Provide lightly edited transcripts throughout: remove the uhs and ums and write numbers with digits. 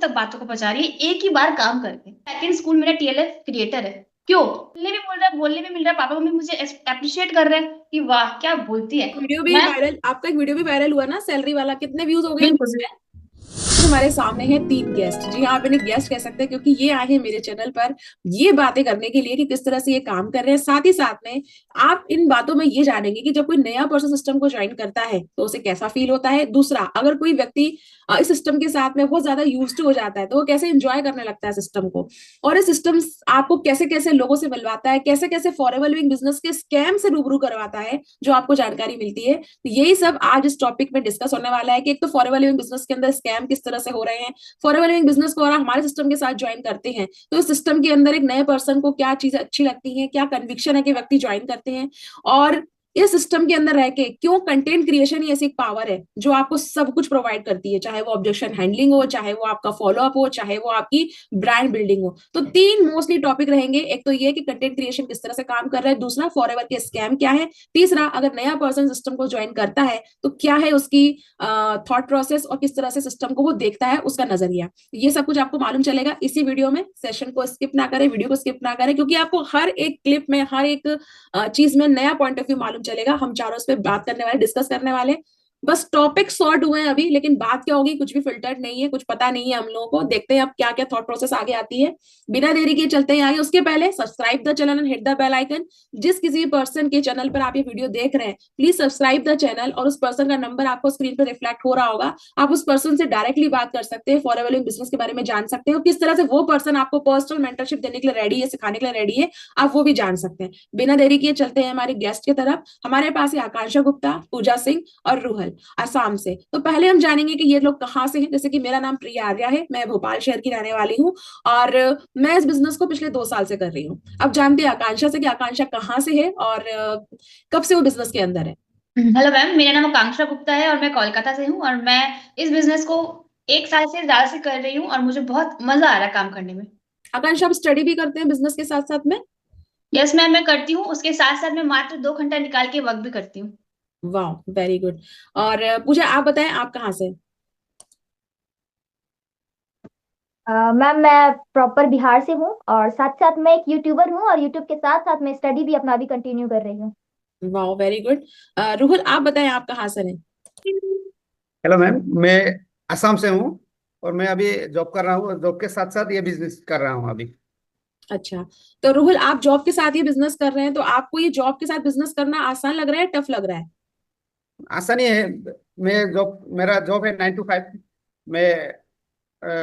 तक बातों को पहुंचा रही है एक ही बार काम करके। सेकंड स्कूल मेरा टीएलएफ क्रिएटर है। क्यों? बोलने भी मिल रहा है, पापा मम्मी मुझे अप्रिशिएट कर रहे हैं कि वाह क्या बोलती है। वीडियो भी मैं वायरल, आपका एक वीडियो भी वायरल हुआ ना सैलरी वाला, कितने व्यूज हो गए बिल्कुल। उस पे? हमारे सामने हैं तीन गेस्ट। जी हाँ, आप इन्हें गेस्ट कह सकते हैं क्योंकि ये आए हैं मेरे चैनल पर ये बातें करने के लिए कि किस तरह से ये काम कर रहे हैं। साथ ही साथ में आप इन बातों में ये जानेंगे कि जब कोई नया पर्सन सिस्टम को ज्वाइन करता है तो उसे कैसा फील होता है। दूसरा, अगर कोई व्यक्ति इस सिस्टम के साथ में बहुत ज्यादा यूज्ड हो जाता है तो वो कैसे एंजॉय करने लगता है सिस्टम को। और ये सिस्टम आपको कैसे कैसे लोगों से मिलवाता है, कैसे कैसे फॉरएवर लिविंग बिजनेस के स्कैम से रूबरू करवाता है, जो आपको जानकारी मिलती है। तो यही सब आज इस टॉपिक में डिस्कस होने वाला है कि एक तो फॉरएवर लिविंग बिजनेस के अंदर स्कैम किस तरह से हो रहे हैं। फॉरएवर लिविंग बिजनेस को और हमारे सिस्टम के साथ ज्वाइन करते हैं तो इस सिस्टम के अंदर एक नए पर्सन को क्या चीजें अच्छी लगती हैं, क्या कन्विक्शन है कि व्यक्ति ज्वाइन करते हैं, और इस सिस्टम के अंदर रह के क्यों कंटेंट क्रिएशन ही ऐसी एक पावर है जो आपको सब कुछ प्रोवाइड करती है, चाहे वो ऑब्जेक्शन हैंडलिंग हो, चाहे वो आपका फॉलोअप हो, चाहे वो आपकी ब्रांड बिल्डिंग हो। तो तीन मोस्टली टॉपिक रहेंगे। एक तो ये कि कंटेंट क्रिएशन किस तरह से काम कर रहा है, दूसरा फॉरएवर के स्कैम क्या है, तीसरा अगर नया पर्सन सिस्टम को ज्वाइन करता है तो क्या है उसकी थॉट प्रोसेस और किस तरह से सिस्टम को वो देखता है, उसका नजरिया। ये सब कुछ आपको मालूम चलेगा इसी वीडियो में। सेशन को स्किप ना करें, वीडियो को स्किप ना करें, क्योंकि आपको हर एक क्लिप में, हर एक चीज में नया पॉइंट ऑफ व्यू मालूम चलेगा। हम चारों इस पे बात करने वाले, डिस्कस करने वाले। बस टॉपिक शॉर्ट हुए हैं अभी, लेकिन बात क्या होगी कुछ भी फिल्टर्ड नहीं है, कुछ पता नहीं है हम लोगों को। देखते हैं अब क्या क्या थॉट प्रोसेस आगे आती है। बिना देरी के चलते हैं आगे। उसके पहले subscribe the channel and hit the bell icon. जिस किसी पर्सन के चैनल पर आप ये वीडियो देख रहे हैं, प्लीज सब्सक्राइब द चैनल, और उस पर्सन का नंबर आपको स्क्रीन पर रिफ्लेक्ट हो रहा होगा। आप उस पर्सन से डायरेक्टली बात कर सकते हैं, फॉरएवर लिविंग बिजनेस के बारे में जान सकते हो, किस तरह से वो पर्सन आपको पर्सनल मेंटरशिप देने के लिए रेडी है, सिखाने के लिए रेडी है, आप वो भी जान सकते हैं। बिना देरी किए चलते हैं हमारे गेस्ट की तरफ। हमारे पास है आकांक्षा गुप्ता, पूजा सिंह और रूहल, आसाम से। तो पहले हम जानेंगे कि ये लोग कहाँ से हैं। जैसे कि मेरा नाम प्रिया आर्या है, मैं भोपाल शहर की रहने वाली हूँ, और मैं इस बिजनेस को पिछले 2 साल से कर रही हूँ। अब जानते हैं आकांक्षा से कि आकांक्षा कहाँ से है और कब से वो बिजनेस के अंदर है। हेलो मैम, मेरा नाम आकांक्षा गुप्ता है और मैं कोलकाता से हूँ, और मैं इस बिजनेस को 1 साल से ज्यादा से कर रही हूँ और मुझे बहुत मजा आ रहा है काम करने में। आकांक्षा आप स्टडी भी करते हैं बिजनेस के साथ साथ में? यस मैम, मैं करती हूँ, उसके साथ साथ मैं मात्र 2 घंटा निकाल के वर्क भी करती हूँ। वाह, वेरी गुड। और पूजा आप बताएं आप कहाँ से? मैम मैं प्रॉपर बिहार से हूँ और साथ साथ मैं एक यूट्यूबर हूँ और यूट्यूब के साथ साथ मैं स्टडी भी अपना भी कंटिन्यू कर रही हूँ। वाह, वेरी गुड। रुहुल आप बताएं आप कहाँ से हैं? हेलो मैम, मैं असम से हूँ और मैं अभी जॉब कर रहा हूँ। जॉब के साथ साथ ये बिजनेस कर रहा हूँ अभी। अच्छा, तो रुहुल आप जॉब के साथ ये बिजनेस कर रहे हैं, तो आपको ये जॉब के साथ बिजनेस करना आसान लग रहा है, टफ लग रहा है? आसानी है। मेरा जॉब है 9 to 5। मैं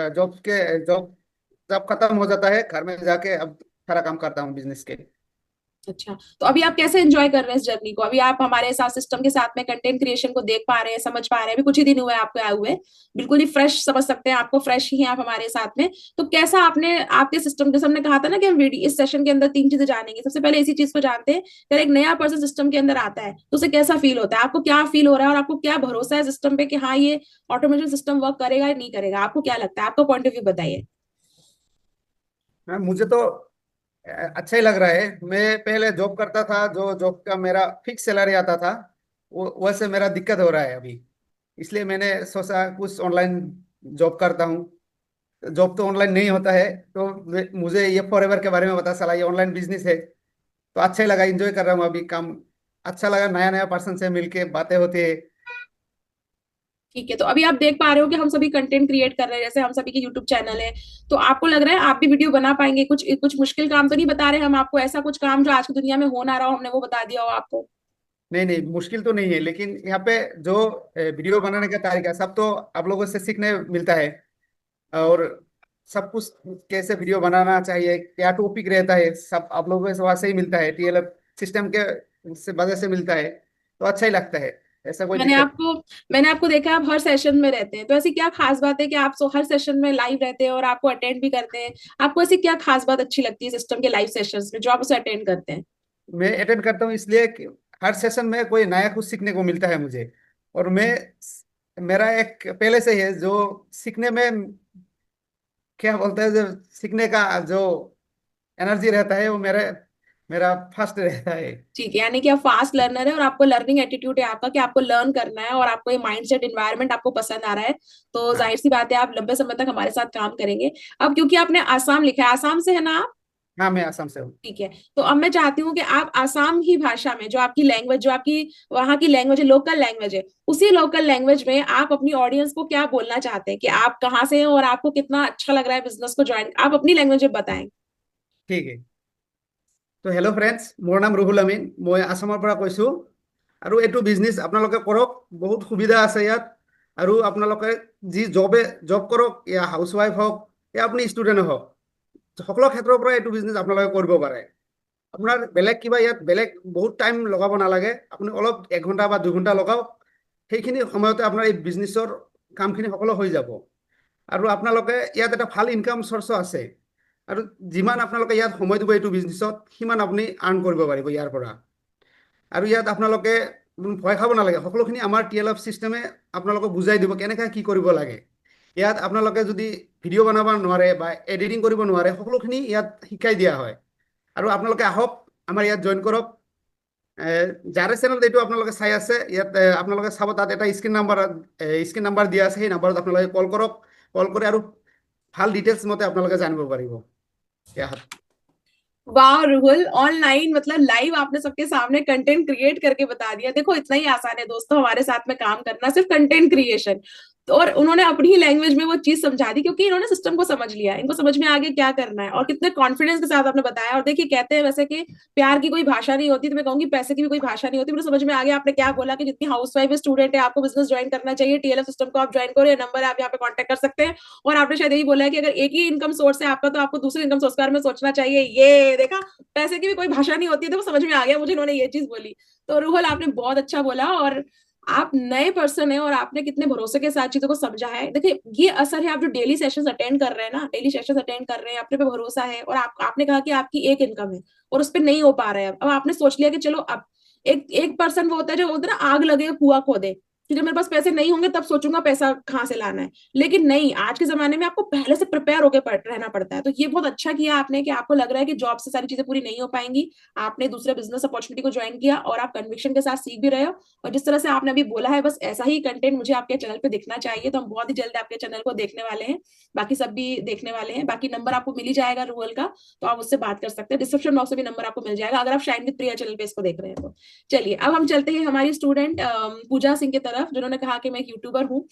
जॉब जब खत्म हो जाता है घर में जाके अब सारा काम करता हूँ बिजनेस के। अच्छा, तो अभी आप कैसे एंजॉय कर रहे हैं इस जर्नी को? अभी आप हमारे साथ सिस्टम के साथ में कंटेंट क्रिएशन को देख पा रहे हैं, समझ पा रहे हैं। अभी कुछ ही दिन हुए हैं आपको आए हुए, बिल्कुल ही फ्रेश समझ सकते हैं आपको, फ्रेश ही हैं आप हमारे साथ में। तो कैसा आपने आपके सिस्टम के हमने कहा था ना कि हम वीडियो इस सेशन के अंदर तीन चीजें जानेंगे। सबसे पहले इसी चीज को जानते हैं, अगर एक नया पर्सन सिस्टम के अंदर आता है तो उसे कैसा फील होता है, आपको क्या फील हो रहा है, और आपको क्या भरोसा है सिस्टम पे कि हाँ ये ऑटोमेशन सिस्टम वर्क करेगा या नहीं करेगा? आपको क्या लगता है, आपका पॉइंट ऑफ व्यू बताइए। हाँ, मुझे तो अच्छा ही लग रहा है। मैं पहले जॉब करता था, जो जॉब का मेरा फिक्स सैलरी आता था, वो वैसे मेरा दिक्कत हो रहा है अभी। इसलिए मैंने सोचा कुछ ऑनलाइन जॉब करता हूँ। जॉब तो ऑनलाइन नहीं होता है, तो मुझे ये फॉरएवर के बारे में पता चला, ये ऑनलाइन बिजनेस है। तो अच्छा ही लगा, एंजॉय कर रहा हूँ अभी काम। अच्छा लगा, नया नया पर्सन से मिलके बातें होती है। ठीक है, तो अभी आप देख पा रहे हो कि हम सभी कंटेंट क्रिएट कर रहे हैं, जैसे हम सभी के यूट्यूब चैनल है। तो आपको लग रहा है आप भी वीडियो बना पाएंगे? कुछ कुछ मुश्किल काम तो नहीं बता रहे हम आपको? ऐसा कुछ काम जो आज की दुनिया में हो ना रहा हो, हमने वो बता दिया हो आपको? नहीं नहीं, मुश्किल तो नहीं है, लेकिन यहाँ पे जो वीडियो बनाने का तरीका सब तो आप लोगों से सीखने मिलता है। और सब कुछ कैसे वीडियो बनाना चाहिए, क्या टॉपिक रहता है, सब आप लोगों से वहां से ही मिलता है, टीएलएफ सिस्टम के से वजह से मिलता है। तो अच्छा ही लगता है, ऐसा कोई मैंने दिक्कत। आपको मैंने आपको देखा आप हर सेशन में रहते हैं, तो ऐसी क्या खास बात है कि आप हर सेशन में लाइव रहते हैं और आपको अटेंड भी करते हैं? आपको ऐसी क्या खास बात अच्छी लगती है सिस्टम के लाइव सेशंस में जो आप उसे अटेंड करते हैं? मैं अटेंड करता हूँ इसलिए कि हर सेशन में कोई नया कुछ सीखने को मिलता है मुझे। और मेरा एक पहले से ही है जो सीखने में, क्या बोलते हैं, जो सीखने का जो एनर्जी रहता है वो मेरे मेरा फर्स्ट रहता है। ठीक है, यानी कि आप फास्ट लर्नर है और आपको लर्निंग एटीट्यूड है आपका कि आपको लर्न करना है और आपको ये माइंडसेट एनवायरनमेंट आपको पसंद आ रहा है। तो हाँ। जाहिर सी बात है आप लंबे समय तक हमारे साथ काम करेंगे। अब क्योंकि आपने आसाम लिखा है, आसाम से है ना आप? हाँ, मैं असम से हूँ। ठीक है, तो अब मैं चाहती हूँ कि आप आसाम की भाषा में, जो आपकी लैंग्वेज, जो आपकी वहाँ की लैंग्वेज है, लोकल लैंग्वेज है, उसी लोकल लैंग्वेज में आप अपनी ऑडियंस को क्या बोलना चाहते हैं कि आप कहाँ से हैं और आपको कितना अच्छा लग रहा है बिजनेस को ज्वाइन, आप अपनी लैंग्वेज में बताएं। ঠিক আছে। তো হেল্ল' ফ্ৰেণ্ডছ, মোৰ নাম ৰুহুল আমিন, মই আসামৰ পৰা কৈছোঁ। আৰু এইটো বিজনেছ আপোনালোকে কৰক, বহুত সুবিধা আছে ইয়াত। আৰু আপোনালোকে যি জব কৰক, या হাউচৱাইফ হওক, या আপুনি ষ্টুডেণ্ট হওক, সকলো ক্ষেত্ৰৰ পৰা এইটো বিজনেছ আপোনালোকে কৰিব পাৰে। আপোনাৰ বেলেগ কিবা ইয়াত বেলেগ বহুত টাইম লগাব নালাগে, আপুনি অলপ 1 ঘণ্টা বা 2 ঘণ্টা লগাওক, সেইখিনি সময়তে আপোনাৰ এই বিজনেছৰ কামখিনি সকলো হৈ যাব। আৰু আপোনালোকে ইয়াত এটা ভাল ইনকাম চ'ৰ্চো আছে। আৰু যিমান আপোনালোকে ইয়াত সময় দিব এইটো বিজনেছত, সিমান আপুনি আৰ্ণ কৰিব পাৰিব ইয়াৰ পৰা। আৰু ইয়াত আপোনালোকে ভয় খাব নালাগে, সকলোখিনি আমাৰ TLF চিষ্টেমে আপোনালোকক বুজাই দিব কেনেকৈ কি কৰিব লাগে। ইয়াত আপোনালোকে যদি ভিডিঅ' বনাব নোৱাৰে বা এডিটিং কৰিব নোৱাৰে, সকলোখিনি ইয়াত শিকাই দিয়া হয়। আৰু আপোনালোকে আহক, আমাৰ ইয়াত জইন কৰক। যাৰে চেনেলত এইটো আপোনালোকে চাই আছে, ইয়াত আপোনালোকে চাব, তাত এটা স্ক্ৰীন নাম্বাৰ দিয়া আছে, সেই নাম্বাৰত আপোনালোকে কল কৰক। কল কৰি আৰু ভাল ডিটেইলছ মতে আপোনালোকে জানিব পাৰিব। वाह रुहुल, ऑनलाइन मतलब लाइव आपने सबके सामने कंटेंट क्रिएट करके बता दिया। देखो इतना ही आसान है दोस्तों हमारे साथ में काम करना, सिर्फ कंटेंट क्रिएशन। तो और उन्होंने अपनी लैंग्वेज में वो चीज समझा दी क्योंकि इन्होंने सिस्टम को समझ लिया, इनको समझ में आगे क्या करना है और कितने कॉन्फिडेंस के साथ आपने बताया। और देखिए कहते हैं वैसे कि प्यार की कोई भाषा नहीं होती, तो मैं कहूंगी पैसे की भी कोई भाषा नहीं होती। मुझे समझ में आ गया आपने क्या बोला कि जितनी हाउस वाइफ स्टूडेंट है आपको बिजनेस ज्वाइन करना चाहिए, TLF सिस्टम को आप ज्वाइन करो, ये नंबर है आप यहाँ पे कॉन्टेक्ट कर सकते हैं। और आपने शायद यही बोला है कि अगर एक ही इनकम सोर्स है आपका तो आपको दूसरे इनकम सोर्स के बारे में सोचना चाहिए। ये देखा, पैसे की भी कोई भाषा नहीं होती है, तो वो समझ में आ गया मुझे, इन्होंने ये चीज बोली। तो रूहल आपने बहुत अच्छा बोला और आप नए पर्सन है और आपने कितने भरोसे के साथ चीजों को समझा है। देखिए ये असर है, आप जो डेली सेशंस अटेंड कर रहे हैं ना, डेली सेशंस अटेंड कर रहे हैं, अपने पे भरोसा है और आपने कहा कि आपकी एक इनकम है और उस पर नहीं हो पा रहा है। अब आपने सोच लिया कि चलो अब एक एक पर्सन वो होता है जो बोलते हैं ना आग लगे कुआं खोदे, कि जब मेरे पास पैसे नहीं होंगे तब सोचूंगा पैसा कहाँ से लाना है। लेकिन नहीं, आज के जमाने में आपको पहले से प्रिपेयर होकर रहना पड़ता है। तो ये बहुत अच्छा किया आपने कि आपको लग रहा है कि जॉब से सारी चीजें पूरी नहीं हो पाएंगी, आपने दूसरे बिजनेस अपॉर्चुनिटी को ज्वाइन किया और आप कन्विक्शन के साथ सीख भी रहे हो। और जिस तरह से आपने अभी बोला है, बस ऐसा ही कंटेंट मुझे आपके चैनल पे दिखना चाहिए, तो हम बहुत ही जल्द आपके चैनल को देखने वाले हैं, बाकी सब भी देखने वाले हैं। बाकी नंबर आपको मिल ही जाएगा रूरल का, तो आप उससे बात कर सकते हैं। डिस्क्रिप्शन बॉक्स में भी नंबर आपको मिल जाएगा अगर आप शाइन विद प्रिया चैनल पे इसको देख रहे हैं तो। चलिए अब हम चलते हैं हमारी स्टूडेंट पूजा सिंह की तरफ, जिन्होंने कहा कि मैं एक यूट्यूबर हूँ।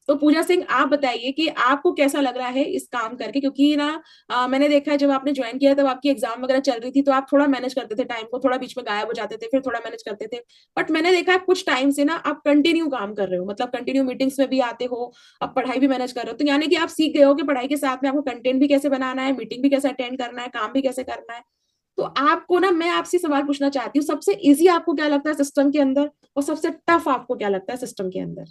तो पूजा सिंह आप बताइए कि आपको कैसा लग रहा है इस काम करके, क्योंकि ना मैंने देखा है जब आपने ज्वाइन किया तब आपकी एग्जाम वगैरह चल रही थी, तो आप थोड़ा मैनेज करते थे टाइम को, थोड़ा बीच में गायब हो जाते थे, फिर थोड़ा मैनेज करते थे। बट मैंने देखा है कुछ टाइम से ना आप कंटिन्यू काम कर रहे हो, मतलब कंटिन्यू मीटिंग्स में भी आते हो, अब पढ़ाई भी मैनेज कर रहे हो। तो यानी कि आप सीख गए हो कि पढ़ाई के साथ में आपको कंटेंट भी कैसे बनाना है, मीटिंग भी कैसे अटेंड करना है, काम भी कैसे करना है। तो आपको ना मैं आपसे सवाल पूछना चाहती हूँ, सबसे इजी आपको क्या लगता है सिस्टम के अंदर और सबसे टफ आपको क्या लगता है सिस्टम के अंदर?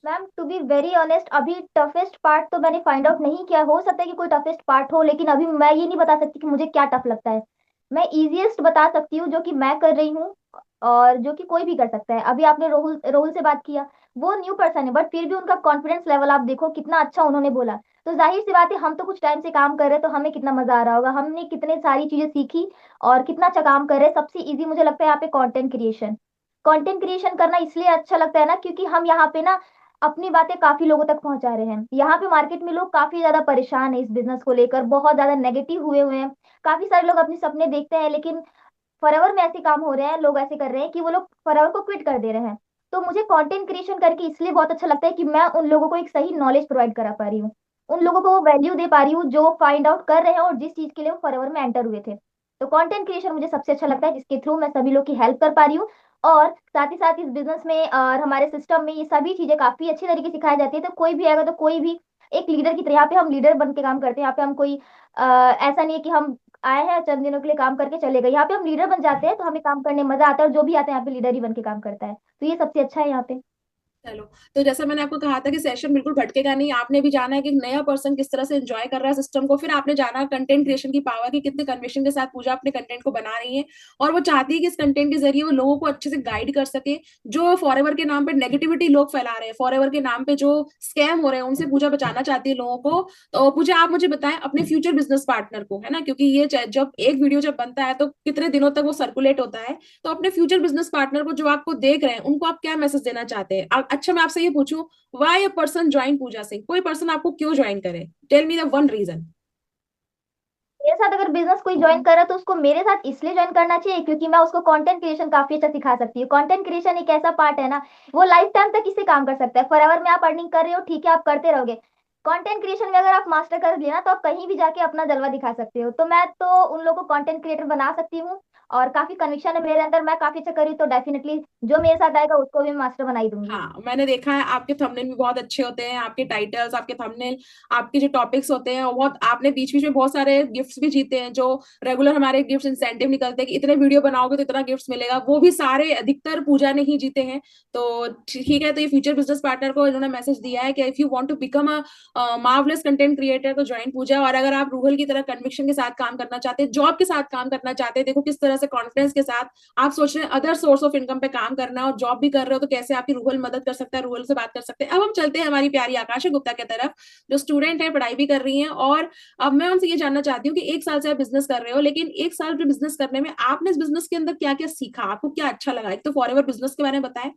Ma'am to be very honest, अभी टफेस्ट पार्ट तो मैंने फाइंड आउट नहीं किया। हो सकता है कि कोई टफेस्ट पार्ट हो, लेकिन अभी मैं ये नहीं बता सकती कि मुझे क्या टफ लगता है। मैं इजीएस्ट बता सकती हूँ जो कि मैं कर रही हूँ और जो कि कोई भी कर सकता है। अभी आपने रोहुल रोहुल से बात किया, वो न्यू पर्सन है बट फिर भी उनका कॉन्फिडेंस लेवल आप देखो कितना अच्छा उन्होंने बोला। तो जाहिर सी बात है, हम तो कुछ टाइम से काम कर रहे हैं तो हमें कितना मजा आ रहा होगा, हमने कितने सारी चीजें सीखी और कितना अच्छा काम कर रहे हैं। सबसे इजी मुझे लगता है यहाँ पे कंटेंट क्रिएशन। कंटेंट क्रिएशन करना इसलिए अच्छा लगता है ना, क्योंकि हम यहाँ पे ना अपनी बातें काफी लोगों तक पहुंचा रहे हैं। यहाँ पे मार्केट में लोग काफी ज्यादा परेशान है इस बिजनेस को लेकर, बहुत ज्यादा नेगेटिव हुए हुए हैं। काफी सारे लोग अपने सपने देखते हैं लेकिन फॉरएवर में ऐसे काम हो रहे हैं, लोग ऐसे कर रहे हैं कि वो लोग फॉरएवर को क्विट कर दे रहे हैं। तो मुझे कंटेंट क्रिएशन करके इसलिए बहुत अच्छा लगता है कि मैं उन लोगों को एक सही नॉलेज प्रोवाइड करा पा रही हूँ, उन लोगों को वो वैल्यू दे पा रही हूँ जो फाइंड आउट कर रहे हैं और जिस चीज के लिए वो फॉरएवर में एंटर हुए थे। तो कंटेंट क्रिएशन मुझे सबसे अच्छा लगता है, जिसके थ्रू मैं सभी लोग की हेल्प कर पा रही हूँ। और साथ ही साथ इस बिजनेस में और हमारे सिस्टम में ये सभी चीजें काफी अच्छी तरीके से सिखाई जाती है। तो कोई भी आएगा तो कोई भी एक लीडर की तरह, यहाँ पे हम लीडर बन के काम करते हैं। यहाँ पे हम कोई ऐसा नहीं है कि हम आए हैं चंद दिनों के लिए काम करके चले गए, यहाँ पे हम लीडर बन जाते हैं तो हमें काम करने में मजा आता है और जो भी आता है यहाँ पे लीडर ही बन के काम करता है। तो ये सबसे अच्छा है यहाँ पे। चलो, तो जैसा मैंने आपको कहा था कि सेशन बिल्कुल भटकेगा नहीं। आपने भी जाना है कि एक नया पर्सन किस तरह से एंजॉय कर रहा है सिस्टम को, फिर आपने जाना कंटेंट क्रिएशन की पावर की कितने कन्विक्शन के साथ पूजा अपने कंटेंट को बना रही है, और वो चाहती है कि इस कंटेंट के जरिए वो लोगों को अच्छे से गाइड कर सके। जो फॉरएवर के नाम पे नेगेटिविटी लोग फैला रहे हैं, फॉरएवर के नाम पे जो स्कैम हो रहे हैं, उनसे पूजा बचाना चाहती है लोगों को। तो पूजा, आप मुझे बताएं अपने फ्यूचर बिजनेस पार्टनर को, है ना, क्योंकि ये जब एक वीडियो जब बनता है तो कितने दिनों तक वो सर्कुलेट होता है, तो अपने फ्यूचर बिजनेस पार्टनर को जो आपको देख रहे हैं उनको आप क्या मैसेज देना चाहते हैं? अच्छा, मैं आपसे ये पूछूं, why a person join Pooja Singh? कोई पर्सन आपको क्यों ज्वाइन करे? Tell me the one reason. मेरे साथ अगर बिजनेस कोई ज्वाइन कर रहा है तो उसको मेरे साथ इसलिए ज्वाइन करना चाहिए क्योंकि मैं उसको कंटेंट क्रिएशन काफी अच्छा सिखा सकती हूँ। कंटेंट क्रिएशन एक ऐसा पार्ट है ना, वो लाइफ टाइम तक इससे काम कर सकता है। फॉरएवर में आप अर्निंग कर रहे हो, ठीक है, आप करते रहोगे। कंटेंट क्रिएशन में अगर आप मास्टर कर लिया ना तो आप कहीं भी जाके अपना जलवा दिखा सकते हो। तो मैं तो उन लोगों को कंटेंट क्रिएटर बना सकती हूँ, और काफी कन्विक्शन है मेरे अंदर, मैं काफी अच्छा करी तो डेफिनेटली जो मेरे साथ आएगा उसको भी मैं मास्टर बना ही दूंगी। हाँ, मैंने देखा है आपके थंबनेल भी बहुत अच्छे होते हैं, आपके टाइटल्स, आपके थंबनेल, आपके जो टॉपिक्स होते हैं वो बहुत, आपने बीच बीच में बहुत सारे गिफ्ट्स भी जीते हैं, जो रेगुलर हमारे गिफ्ट इंसेंटिव निकलते हैं कि इतने वीडियो बनाओगे तो इतना गिफ्ट्स मिलेगा, वो भी सारे अधिकतर पूजा ने ही जीते हैं। तो ठीक है, तो ये फ्यूचर बिजनेस पार्टनर को इन्होंने मैसेज दिया है कि if you want to become a marvellous content creator तो ज्वाइन पूजा। और अगर आप रूहल की तरह कन्विक्शन के साथ काम करना चाहते हैं, जॉब के साथ काम करना चाहते हैं, देखो किस तरह से कॉन्फिडेंस के साथ आप सोच रहे हैं अदर सोर्स ऑफ इनकम पे काम करना और जॉब भी कर रहे हो, तो कैसे आपकी रूहल मदद कर सकता है, रूहल से बात कर सकते हैं। अब हम चलते हैं हमारी प्यारी आकाशा गुप्ता की तरफ, जो स्टूडेंट है, पढ़ाई भी कर रही हैं। और अब मैं उनसे ये जानना चाहती हूँ कि 1 साल से आप बिजनेस कर रहे हो, लेकिन 1 साल के बिजनेस करने में आपने इस बिजनेस के अंदर क्या क्या सीखा, आपको क्या अच्छा लगा? एक तो फॉरएवर बिजनेस के बारे में बताएं,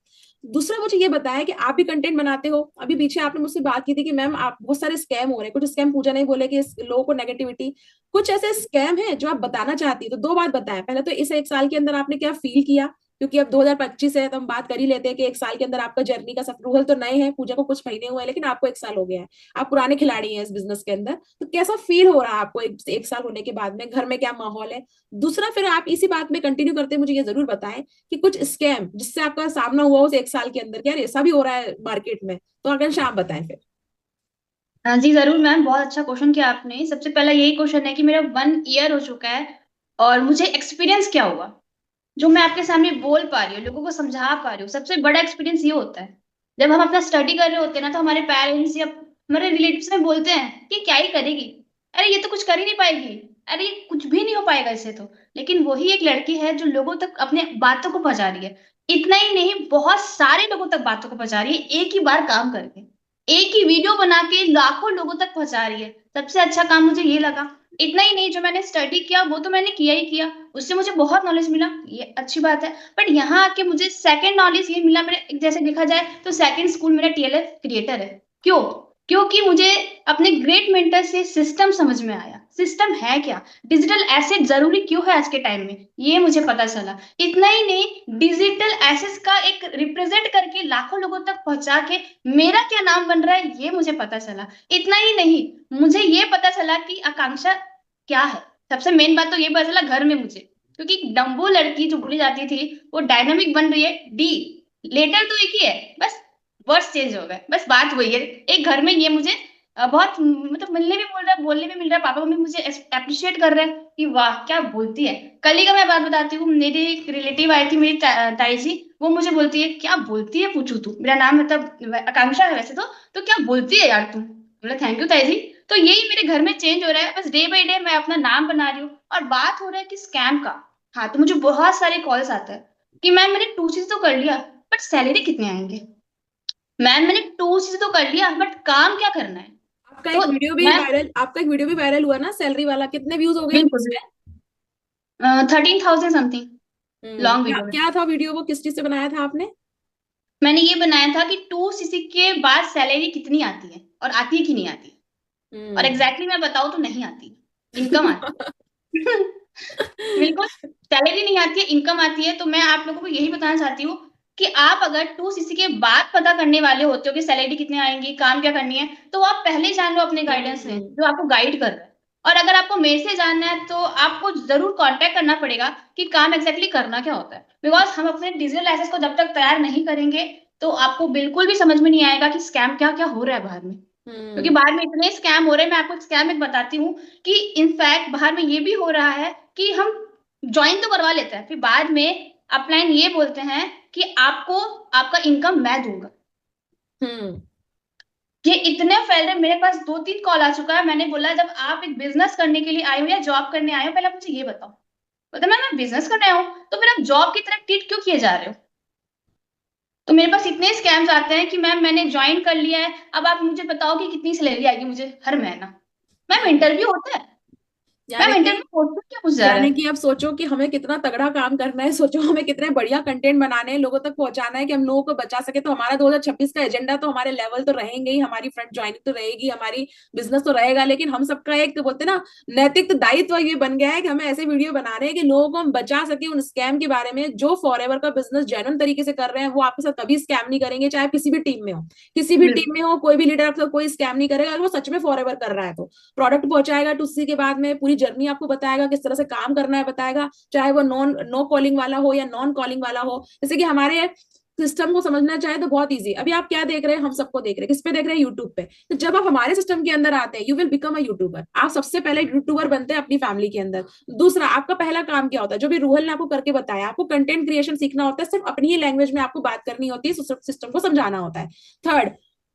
दूसरा मुझे ये बताया कि आप भी कंटेंट बनाते हो। अभी पीछे आपने मुझसे बात की थी कि मैम आप, बहुत सारे स्कैम हो रहे हैं, कुछ स्कैम पूजा नहीं बोले कि लोगों को नेगेटिविटी, कुछ ऐसे स्कैम है जो आप बताना चाहती है, तो 2 बात बताएं। पहले तो इस 1 साल के अंदर आपने क्या फील किया, क्योंकि अब 2025 है तो हम बात कर ही लेते हैं कि 1 साल के अंदर आपका जर्नी का सफर, रूहल तो नए हैं, पूजा को कुछ महीने हुए हैं, लेकिन आपको 1 साल हो गया है, आप पुराने खिलाड़ी हैं इस बिजनेस के अंदर। तो कैसा फील हो रहा है आपको 1 साल होने के बाद में, घर में क्या माहौल है? दूसरा, फिर आप इसी बात में कंटिन्यू करते मुझे ये जरूर बताएं कि कुछ स्कैम जिससे आपका सामना हुआ उस 1 साल के अंदर, क्या ऐसा भी हो रहा है मार्केट में? तो आकांक्षा आप बताएं फिर। हाँ जी जरूर मैम, बहुत अच्छा क्वेश्चन किया आपने। सबसे पहला यही क्वेश्चन है कि मेरा 1 ईयर हो चुका है और मुझे एक्सपीरियंस क्या हुआ जो मैं आपके सामने बोल पा रही हूँ, लोगों को समझा पा रही हूँ। सबसे बड़ा एक्सपीरियंस ये होता है जब हम अपना स्टडी कर रहे होते हैं ना, तो हमारे पेरेंट्स या हमारे रिलेटिव्स में बोलते हैं कि क्या ही करेगी, अरे ये तो कुछ कर ही नहीं पाएगी, अरे ये कुछ भी नहीं हो पाएगा इससे तो। लेकिन वही एक लड़की है जो लोगों तक अपने बातों को पहुंचा रही है। इतना ही नहीं, बहुत सारे लोगों तक बातों को पहुंचा रही है, एक ही बार काम करके, एक ही वीडियो बना के लाखों लोगों तक पहुंचा रही है। सबसे अच्छा काम मुझे ये लगा। इतना ही नहीं, जो मैंने स्टडी किया वो तो मैंने किया ही किया, उससे मुझे बहुत नॉलेज मिला, ये अच्छी बात है। बट यहाँ आके मुझे सेकंड नॉलेज ये मिला, मेरे जैसे देखा जाए तो सेकंड स्कूल मेरा टीएलएफ क्रिएटर है। क्यों? क्योंकि मुझे अपने ग्रेट मेंटर से सिस्टम समझ में आया। सिस्टम है क्या, डिजिटल एसेट जरूरी क्यों है आज के टाइम में, ये मुझे पता चला। इतना ही नहीं, डिजिटल एसेट्स का एक रिप्रेजेंट करके लाखों लोगों तक पहुंचा के मेरा क्या नाम बन रहा है, ये मुझे पता चला। इतना ही नहीं, मुझे ये पता चला कि आकांक्षा क्या है। सबसे मेन बात तो ये पता चला घर में मुझे, क्योंकि डम्बो लड़की जो बोली जाती थी वो डायनामिक बन रही है डी। लेटर तो एक ही है, बस वर्ड्स चेंज हो गए, बस बात वही है। एक घर में ये मुझे बहुत मतलब मिलने भी मिल रहा है, बोलने भी मिल रहा है, पापा मम्मी मुझे अप्रिशिएट कर रहे हैं कि वाह क्या बोलती है। कल ही का मैं बात बताती हूँ, मेरी एक रिलेटिव आई थी, मेरी ताई जी, वो मुझे बोलती है क्या बोलती है पूछू तू, मेरा नाम मतलब आकांक्षा है वैसे तो क्या बोलती है यार तू। बोला थैंक यू ताई जी। तो यही मेरे घर में चेंज हो रहा है, बस डे बाय डे मैं अपना नाम बना रही हूँ। और बात हो रहा है कि स्कैम का, हाँ, तो मुझे बहुत सारे कॉल्स आते हैं कि मैम मैंने 2 चीज तो कर लिया बट सैलरी कितने आएंगे, मैम मैंने 2 चीज तो कर लिया बट काम क्या करना है। आपका तो एक वीडियो भी मैं वायरल, आपका एक वीडियो भी वायरल हुआ ना सैलरी वाला, कितने व्यूज हो गए अभी बिल्कुल उसमें? 13,000 समथिंग लॉन्ग क्या वीडियो में। क्या था वीडियो, वो किस चीज से बनाया था आपने? मैंने ये बनाया था कि 2 सीसी के बाद सैलरी कितनी आती है और आती है कि नहीं आती। और हम्म। एग्जैक्टली मैं बताऊं तो नहीं आती, इनकम आती है। बिल्कुल, सैलरी नहीं आती है, इनकम आती है। तो मैं आप लोगों को यही बताना चाहती हूँ कि आप अगर 2 सीसी के बाद पता करने वाले होते हो कि सैलरी कितनी आएंगी, काम क्या करनी है, तो आप पहले जान लो अपने गाइडेंस से हम्म। जो आपको गाइड कर रहा है। और अगर आपको मेरे से जानना है तो आपको जरूर कांटेक्ट करना पड़ेगा कि काम एग्जैक्टली करना क्या होता है। बिकॉज हम अपने डिजिटल एसेस को जब तक तैयार नहीं करेंगे तो आपको बिल्कुल भी समझ में नहीं आएगा कि स्कैम क्या क्या हो रहा है बाहर में। क्योंकि हम्म। बाहर में इतने स्कैम हो रहे हैं। मैं आपको एक स्कैम एक बताती हूँ कि इनफैक्ट बाहर में ये भी हो रहा है कि हम ज्वाइन तो करवा लेते हैं, फिर बाद में अपलाइन ये बोलते हैं कि आपको आपका इनकम मैं दूंगा। हम्म। ये इतने फैल रहे, मेरे पास 2-3 कॉल आ चुका है। मैंने बोला जब आप एक बिजनेस करने के लिए आए हो या जॉब करने आए हो, पहले आप मुझे ये बताओ। बोलते मैं बिजनेस करने आया हूँ, तो फिर आप जॉब की तरह ट्रीट क्यों किए जा रहे हो? तो मेरे पास इतने स्कैम्स आते हैं कि मैम मैंने ज्वाइन कर लिया है, अब आप मुझे बताओ कि कितनी सैलरी आएगी मुझे हर महीना। मैम इंटरव्यू होता है। यानी मैम कि इंटरव्यू होता है, क्या पूछ जा रहा यानी है? कि अब सोचो कि हमें कितना तगड़ा काम करना है, सोचो हमें कितने बढ़िया कंटेंट बनाने हैं, लोगों तक पहुंचाना है कि हम लोगों को बचा सके। तो हमारा 2026 का एजेंडा तो हमारे लेवल तो रहेंगे ही, हमारी फ्रेंड ज्वाइनिंग तो रहेगी, हमारी बिजनेस तो रहेगा, लेकिन हम सबका एक तो बोलते ना नैतिक दायित्व ये बन गया है कि हमें ऐसे वीडियो बना रहे हैं कि लोगों को हम बचा सके उन स्कैम के बारे में। जो फॉरएवर का बिजनेस जेन्युइन तरीके से कर रहे हैं वो आपके साथ कभी स्कैम नहीं करेंगे, चाहे किसी भी टीम में हो, किसी भी टीम में हो, कोई भी लीडर आपको कोई स्कैम नहीं करेगा अगर वो सच में फॉरएवर कर रहा है। तो प्रोडक्ट पहुंचाएगा तो उसी के बाद में पूरी जर्नी आपको बताएगा, किस तरह से काम करना है बताएगा, चाहे वो नो कॉलिंग वाला हो या नॉन कॉलिंग वाला हो। जैसे कि हमारे सिस्टम को समझना चाहे तो बहुत इजी। अभी आप क्या देख रहे हैं, हम सबको देख रहे हैं, किस पे देख रहे हैं, यूट्यूब पे। तो जब आप हमारे सिस्टम के अंदर आते हैं, you will become a YouTuber. आप सबसे पहले यूट्यूबर बनते हैं अपनी फैमिली के अंदर। दूसरा, आपका पहला काम क्या होता है, जो भी रूहल ने आपको करके बताया, आपको कंटेंट क्रिएशन सीखना होता है, सिर्फ अपनी ही लैंग्वेज में आपको बात करनी होती है, सिस्टम को समझाना होता है। थर्ड,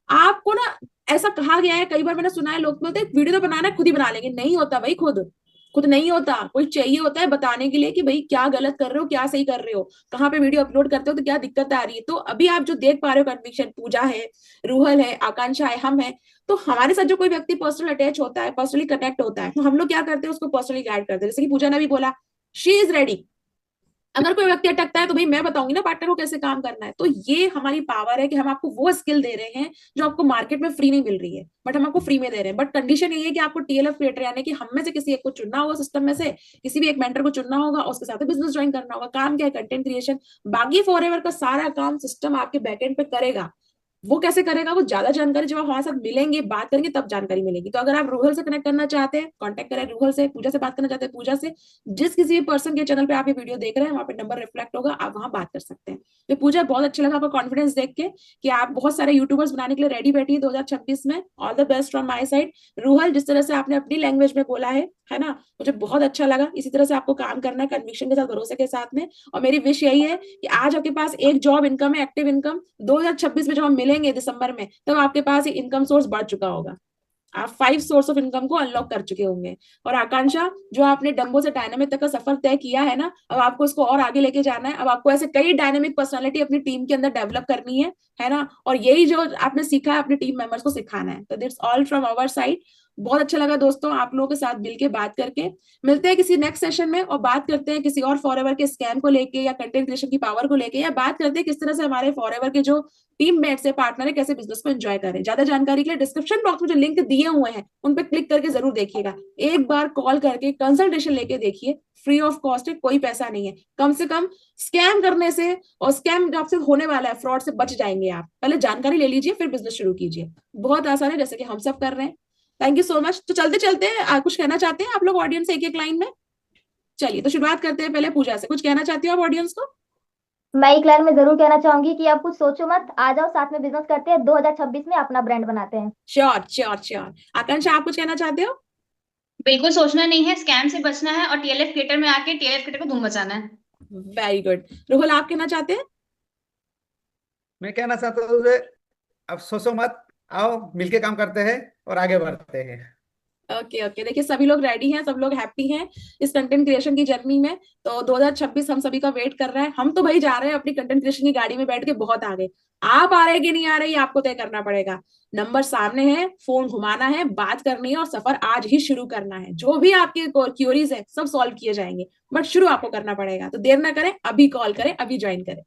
आपको ना ऐसा कहा गया है, कई बार मैंने सुना है लोग बोलते हैं वीडियो तो बनाना है खुद ही बना लेंगे। नहीं होता भाई, खुद खुद नहीं होता, कोई चाहिए होता है बताने के लिए कि भाई क्या गलत कर रहे हो, क्या सही कर रहे हो, कहाँ पे वीडियो अपलोड करते हो तो क्या दिक्कत आ रही है। तो अभी आप जो देख पा रहे हो कन्विक्शन, पूजा है, रूहल है, आकांक्षा है, हम है। तो हमारे साथ जो कोई व्यक्ति पर्सनल अटैच होता है, पर्सनली कनेक्ट होता है, तो हम लोग क्या करते हैं, उसको पर्सनली गाइड करते हैं। जैसे कि पूजा ने भी बोला, शी इज रेडी। अगर कोई व्यक्ति अटकता है तो भाई मैं बताऊंगी ना पार्टनर को कैसे काम करना है। तो ये हमारी पावर है कि हम आपको वो स्किल दे रहे हैं जो आपको मार्केट में फ्री नहीं मिल रही है, बट हम आपको फ्री में दे रहे हैं। बट कंडीशन ये है कि आपको टीएलएफ क्रिएटर यानी कि हम में से किसी एक को चुनना होगा, सिस्टम में से किसी भी एक मेंटर को चुनना होगा, उसके साथ बिजनेस ज्वाइन करना होगा। काम क्या है, कंटेंट क्रिएशन। बाकी फॉरएवर का सारा काम सिस्टम आपके बैकएंड पे करेगा। वो कैसे करेगा, वो ज्यादा जानकारी जब आप हमारे साथ मिलेंगे, बात करेंगे, तब जानकारी मिलेगी। तो अगर आप रूहल से कनेक्ट करना चाहते हैं, कांटेक्ट करें रूहल से। पूजा से बात करना चाहते हैं, पूजा से। जिस किसी भी पर्सन के चैनल पे आप ये वीडियो देख रहे हैं, वहां पे नंबर रिफ्लेक्ट होगा, आप वहां बात कर सकते हैं। तो पूजा, बहुत अच्छा लगा आपका कॉन्फिडेंस देख के कि आप बहुत सारे यूट्यूबर्स बनाने के लिए रेडी बैठी है 2026 में। All the best from my side. Ruhal, जिस तरह से आपने अपनी लैंग्वेज में बोला है ना, मुझे बहुत अच्छा लगा। इसी तरह से आपको काम करना है, कन्विक्शन के साथ, भरोसे के साथ में। और मेरी विश यही है कि आज आपके पास एक जॉब इनकम है, एक्टिव इनकम। 2026 में जब हम मिलेंगे दिसंबर में, तब आपके पास ये इनकम सोर्स बढ़ चुका होगा। आप 5 सोर्स ऑफ इनकम को अनलॉक कर चुके होंगे। और आकांक्षा, जो आपने डंबो से डायनामिक तक का सफर तय किया है ना, अब आपको इसको और आगे लेके जाना है। अब आपको ऐसे कई डायनामिक पर्सनालिटी अपनी टीम के अंदर डेवलप करनी है ना। और यही जो आपने सीखा है अपने टीम मेंबर्स को सिखाना है। तो that's all from our side. बहुत अच्छा लगा दोस्तों आप लोगों के साथ मिल के बात करके। मिलते हैं किसी नेक्स्ट सेशन में और बात करते हैं किसी और फॉरएवर के स्कैम को लेके या कंटेंट क्रिएशन की पावर को लेके, या बात करते हैं किस तरह से हमारे फॉरएवर के जो टीम मेट्स है, पार्टनर है, कैसे बिजनेस को एंजॉय करें। ज्यादा जानकारी के लिए डिस्क्रिप्शन बॉक्स में जो लिंक दिए हुए हैं उन पर क्लिक करके जरूर देखिएगा। एक बार कॉल करके कंसल्टेशन लेके देखिए, फ्री ऑफ कॉस्ट है, कोई पैसा नहीं है। कम से कम स्कैम करने से और स्कैम आपसे होने वाला है, फ्रॉड से बच जाएंगे आप। पहले जानकारी ले लीजिए, फिर बिजनेस शुरू कीजिए। बहुत आसान है, जैसे कि हम सब कर रहे हैं। Thank you so much. तो चलते चलते कुछ कहना चाहते हैं आप लोग ऑडियंस से, एक एक लाइन में? चलिए, तो शुरुआत करते हैं पहले पूजा से। कुछ कहना चाहती हो आप ऑडियंस को? मैं एक लाइन में जरूर कहना चाहूंगी कि आप कुछ सोचो मत, आ जाओ साथ में बिजनेस करते हैं, 2026 में अपना ब्रांड बनाते हैं। Sure sure sure. आकांक्षा, आप कुछ कहना चाहते हो? बिल्कुल सोचना नहीं है, स्कैम से बचना है और टीएलएफ क्रिएटर में आके टीएलएफ क्रिएटर को धूम मचाना है। Very good. रोहल, आप कहना चाहते हैं? मैं कहना चाहता हूँ अब सोचो मत, आओ मिलके काम करते हैं और आगे बढ़ते हैं। ओके ओके, देखिए सभी लोग रेडी हैं, सब लोग हैप्पी हैं इस कंटेंट क्रिएशन की जर्नी में। तो 2026 हम सभी का वेट कर रहा है। हम तो भाई जा रहे हैं अपनी कंटेंट क्रिएशन की गाड़ी में बैठ के बहुत आगे। आप आ रहे हैं कि नहीं आ रहे, ये आपको तय करना पड़ेगा। नंबर सामने है, फोन घुमाना है, बात करनी है और सफर आज ही शुरू करना है। जो भी आपके क्यूरीज है सब सॉल्व किए जाएंगे, बट शुरू आपको करना पड़ेगा। तो देर ना करें, अभी कॉल करें, अभी ज्वाइन करें।